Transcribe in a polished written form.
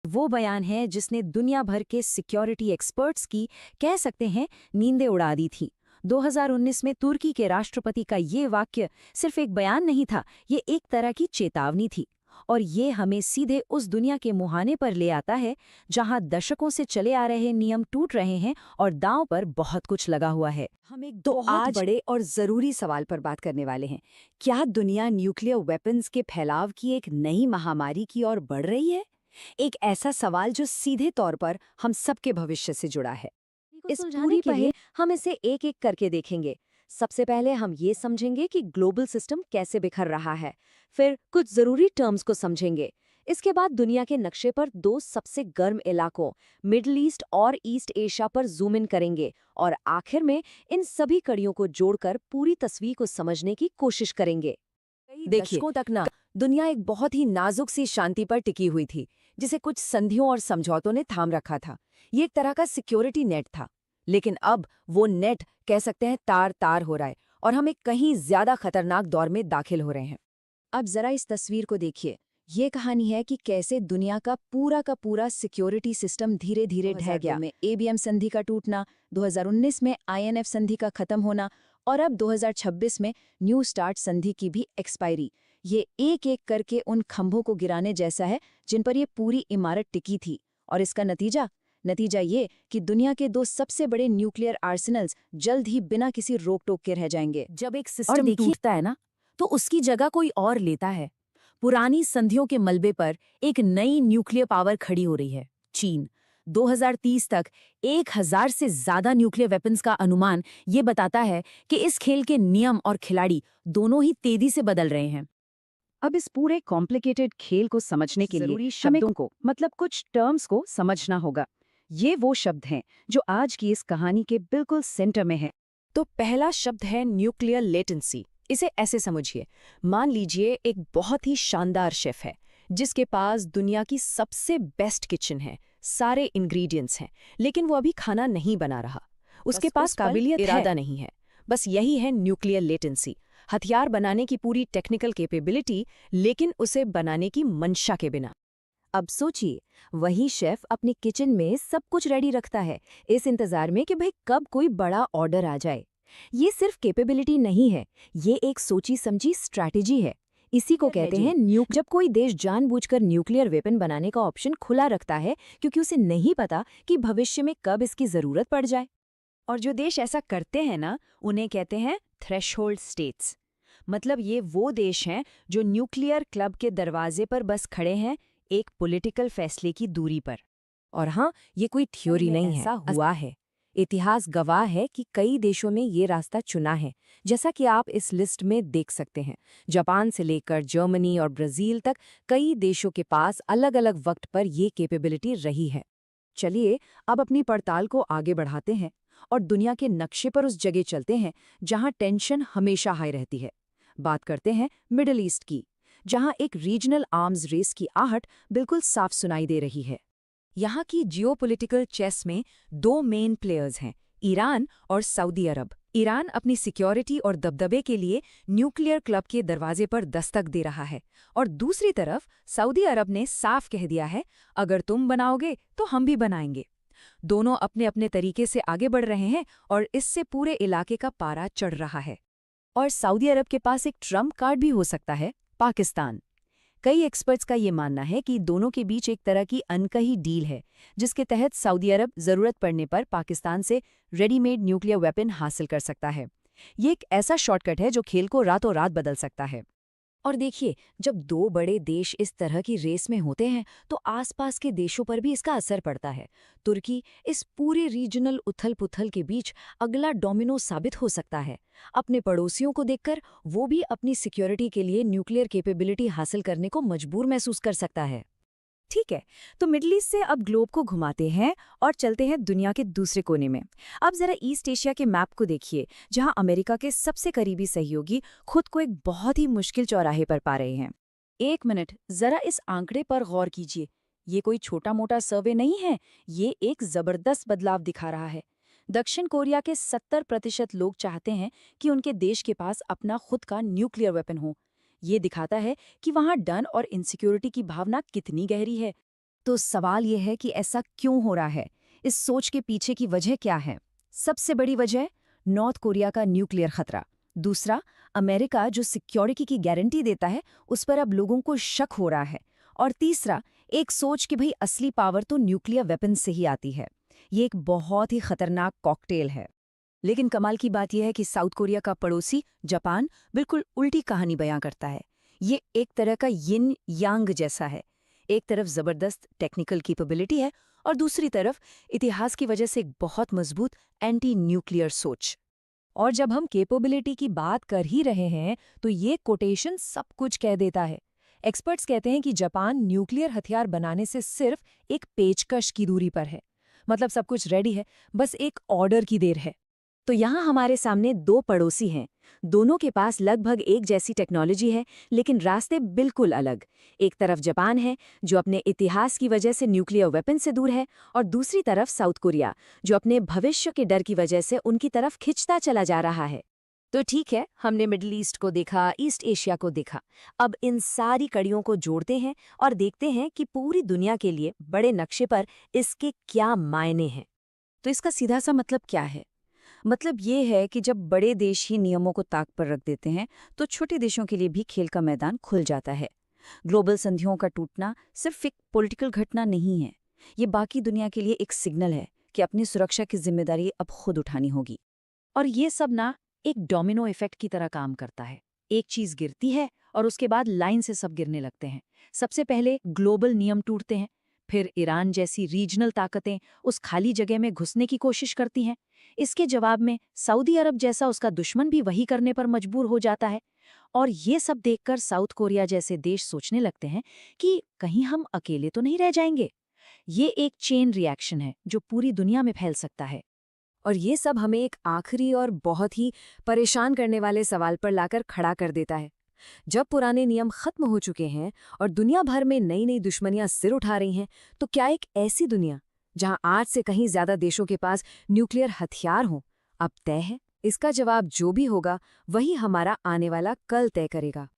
वो बयान है जिसने दुनिया भर के सिक्योरिटी एक्सपर्ट्स की कह सकते हैं नींदें उड़ा दी थी। 2019 में तुर्की के राष्ट्रपति का ये वाक्य सिर्फ एक बयान नहीं था, ये एक तरह की चेतावनी थी। और ये हमें सीधे उस दुनिया के मुहाने पर ले आता है जहां दशकों से चले आ रहे नियम टूट रहे हैं और दांव पर बहुत कुछ लगा हुआ है। हम एक बहुत बड़े और जरूरी सवाल पर बात करने वाले हैं। क्या दुनिया न्यूक्लियर वेपन्स के फैलाव की एक नई महामारी की ओर बढ़ रही है? एक ऐसा सवाल जो सीधे तौर पर हम सबके भविष्य से जुड़ा है। इस पूरी पहेली हम इसे एक एक करके देखेंगे। सबसे पहले हम ये समझेंगे कि ग्लोबल सिस्टम कैसे बिखर रहा है, फिर कुछ जरूरी टर्म्स को समझेंगे। इसके बाद दुनिया के नक्शे पर दो सबसे गर्म इलाकों मिडल ईस्ट और ईस्ट एशिया पर जूम इन करेंगे और आखिर में इन सभी कड़ियों को जोड़कर पूरी तस्वीर को समझने की कोशिश करेंगे। देखिए, दशकों तक ना दुनिया एक बहुत ही नाजुक सी शांति पर टिकी हुई थी, जिसे कुछ संधियों और समझौतों ने थाम रखा था। ये एक तरह का सिक्योरिटी नेट था। लेकिन अब वो नेट कह सकते हैं तार तार हो रहा है और हम एक कहीं ज्यादा खतरनाक दौर में दाखिल हो रहे हैं। अब जरा इस तस्वीर को देखिए। ये कहानी है कि कैसे दुनिया का पूरा सिक्योरिटी सिस्टम धीरे धीरे ढह गया। में एबीएम संधि का टूटना, 2019 में आईएनएफ संधि का खत्म होना और अब 2026 में न्यू स्टार्ट संधि की भी एक्सपायरी। ये एक एक करके उन खंभों को गिराने जैसा है जिन पर ये पूरी इमारत टिकी थी। और इसका नतीजा ये कि दुनिया के दो सबसे बड़े न्यूक्लियर आर्सेनल्स जल्द ही बिना किसी रोक टोक के रह जाएंगे। जब एक सिस्टम टूटता है ना, तो उसकी जगह कोई और लेता है। पुरानी संधियों के मलबे पर एक नई न्यूक्लियर पावर खड़ी हो रही है, चीन। 2030 तक 1000 से ज्यादा न्यूक्लियर वेपन्स का अनुमान ये बताता है कि इस खेल के नियम और खिलाड़ी दोनों ही तेजी से बदल रहे हैं। अब इस पूरे कॉम्प्लिकेटेड खेल को समझने के लिए शब्दों को मतलब कुछ टर्म्स को समझना होगा। ये वो शब्द हैं जो आज की इस कहानी के बिल्कुल सेंटर में हैं। तो पहला शब्द है न्यूक्लियर लेटेंसी। इसे ऐसे समझिए, मान लीजिए एक बहुत ही शानदार शेफ है जिसके पास दुनिया की सबसे बेस्ट किचन है, सारे इंग्रेडिएंट्स हैं, लेकिन वो अभी खाना नहीं बना रहा। उसके पास काबिलियत इरादा नहीं है। बस यही है न्यूक्लियर लेटेंसी। हथियार बनाने की पूरी टेक्निकल कैपेबिलिटी, लेकिन उसे बनाने की मंशा के बिना। अब सोचिए, वही शेफ अपनी किचन में सब कुछ रेडी रखता है, इस इंतजार में कि भाई कब कोई बड़ा ऑर्डर आ जाए। ये सिर्फ कैपेबिलिटी नहीं है, ये एक सोची समझी स्ट्रैटेजी है। इसी को कहते हैं जब कोई देश जानबूझकर न्यूक्लियर वेपन बनाने का ऑप्शन खुला रखता है क्योंकि उसे नहीं पता कि भविष्य में कब इसकी जरूरत पड़ जाए। और जो देश ऐसा करते हैं ना, उन्हें कहते हैं थ्रेशोल्ड स्टेट्स। मतलब ये वो देश हैं जो न्यूक्लियर क्लब के दरवाजे पर बस खड़े हैं, एक पॉलिटिकल फैसले की दूरी पर। और हाँ, ये कोई थ्योरी नहीं है, ऐसा हुआ है। इतिहास गवाह है कि कई देशों ने ये रास्ता चुना है, जैसा कि आप इस लिस्ट में देख सकते हैं। जापान से लेकर जर्मनी और ब्राजील तक कई देशों के पास अलग अलग वक्त पर ये कैपेबिलिटी रही है। चलिए अब अपनी पड़ताल को आगे बढ़ाते हैं और दुनिया के नक्शे पर उस जगह चलते हैं जहां टेंशन हमेशा हाई रहती है। बात करते हैं मिडिल ईस्ट की, जहां एक रीजनल आर्म्स रेस की आहट बिल्कुल साफ सुनाई दे रही है। यहाँ की जियोपॉलिटिकल चेस में दो मेन प्लेयर्स हैं, ईरान और सऊदी अरब। ईरान अपनी सिक्योरिटी और दबदबे के लिए न्यूक्लियर क्लब के दरवाजे पर दस्तक दे रहा है और दूसरी तरफ सऊदी अरब ने साफ कह दिया है, अगर तुम बनाओगे तो हम भी बनाएंगे। दोनों अपने अपने तरीके से आगे बढ़ रहे हैं और इससे पूरे इलाके का पारा चढ़ रहा है। और सऊदी अरब के पास एक ट्रम्प कार्ड भी हो सकता है, पाकिस्तान। कई एक्सपर्ट्स का ये मानना है कि दोनों के बीच एक तरह की अनकही डील है, जिसके तहत सऊदी अरब जरूरत पड़ने पर पाकिस्तान से रेडीमेड न्यूक्लियर वेपन हासिल कर सकता है। ये एक ऐसा शॉर्टकट है जो खेल को रातों रात बदल सकता है। और देखिए, जब दो बड़े देश इस तरह की रेस में होते हैं तो आसपास के देशों पर भी इसका असर पड़ता है। तुर्की इस पूरे रीजनल उथल-पुथल के बीच अगला डोमिनो साबित हो सकता है। अपने पड़ोसियों को देखकर वो भी अपनी सिक्योरिटी के लिए न्यूक्लियर कैपेबिलिटी हासिल करने को मजबूर महसूस कर सकता है। ठीक है, तो मिडिल ईस्ट से अब ग्लोब को घुमाते हैं और चलते हैं दुनिया के दूसरे कोने में। अब जरा ईस्ट एशिया के मैप को देखिए, जहां अमेरिका के सबसे करीबी सहयोगी खुद को एक बहुत ही मुश्किल चौराहे पर पा रहे हैं। एक मिनट, जरा इस आंकड़े पर गौर कीजिए। ये कोई छोटा मोटा सर्वे नहीं है, ये एक जबरदस्त बदलाव दिखा रहा है। दक्षिण कोरिया के 70% लोग चाहते हैं कि उनके देश के पास अपना खुद का न्यूक्लियर वेपन हो। ये दिखाता है कि वहां डर और इनसिक्योरिटी की भावना कितनी गहरी है। तो सवाल यह है कि ऐसा क्यों हो रहा है? इस सोच के पीछे की वजह क्या है? सबसे बड़ी वजह नॉर्थ कोरिया का न्यूक्लियर खतरा। दूसरा, अमेरिका जो सिक्योरिटी की गारंटी देता है, उस पर अब लोगों को शक हो रहा है। और तीसरा, एक सोच कि भाई असली पावर तो न्यूक्लियर वेपन से ही आती है। ये एक बहुत ही खतरनाक कॉकटेल है। लेकिन कमाल की बात यह है कि साउथ कोरिया का पड़ोसी जापान बिल्कुल उल्टी कहानी बयां करता है। ये एक तरह का यिन यांग जैसा है। एक तरफ जबरदस्त टेक्निकल कैपेबिलिटी है और दूसरी तरफ इतिहास की वजह से एक बहुत मजबूत एंटी न्यूक्लियर सोच। और जब हम कैपेबिलिटी की बात कर ही रहे हैं तो ये कोटेशन सब कुछ कह देता है। एक्सपर्ट्स कहते हैं कि जापान न्यूक्लियर हथियार बनाने से सिर्फ एक पेचकश की दूरी पर है। मतलब सब कुछ रेडी है, बस एक ऑर्डर की देर है। तो यहाँ हमारे सामने दो पड़ोसी हैं। दोनों के पास लगभग एक जैसी टेक्नोलॉजी है, लेकिन रास्ते बिल्कुल अलग। एक तरफ जापान है, जो अपने इतिहास की वजह से न्यूक्लियर वेपन से दूर है, और दूसरी तरफ साउथ कोरिया, जो अपने भविष्य के डर की वजह से उनकी तरफ खिंचता चला जा रहा है। तो ठीक है, हमने मिडिल ईस्ट को देखा, ईस्ट एशिया को देखा। अब इन सारी कड़ियों को जोड़ते हैं और देखते हैं कि पूरी दुनिया के लिए बड़े नक्शे पर इसके क्या मायने हैं। तो इसका सीधा सा मतलब क्या है? मतलब ये है कि जब बड़े देश ही नियमों को ताक पर रख देते हैं, तो छोटे देशों के लिए भी खेल का मैदान खुल जाता है। ग्लोबल संधियों का टूटना सिर्फ एक पॉलिटिकल घटना नहीं है, ये बाकी दुनिया के लिए एक सिग्नल है कि अपनी सुरक्षा की जिम्मेदारी अब खुद उठानी होगी। और ये सब ना एक डोमिनो इफेक्ट की तरह काम करता है। एक चीज गिरती है और उसके बाद लाइन से सब गिरने लगते हैं। सबसे पहले ग्लोबल नियम टूटते हैं, फिर ईरान जैसी रीजनल ताकतें उस खाली जगह में घुसने की कोशिश करती हैं। इसके जवाब में सऊदी अरब जैसा उसका दुश्मन भी वही करने पर मजबूर हो जाता है। और ये सब देखकर साउथ कोरिया जैसे देश सोचने लगते हैं कि कहीं हम अकेले तो नहीं रह जाएंगे। ये एक चेन रिएक्शन है जो पूरी दुनिया में फैल सकता है। और ये सब हमें एक आखिरी और बहुत ही परेशान करने वाले सवाल पर लाकर खड़ा कर देता है। जब पुराने नियम खत्म हो चुके हैं और दुनिया भर में नई नई दुश्मनियां सिर उठा रही हैं, तो क्या एक ऐसी दुनिया जहां आज से कहीं ज्यादा देशों के पास न्यूक्लियर हथियार हों अब तय है? इसका जवाब जो भी होगा वही हमारा आने वाला कल तय करेगा।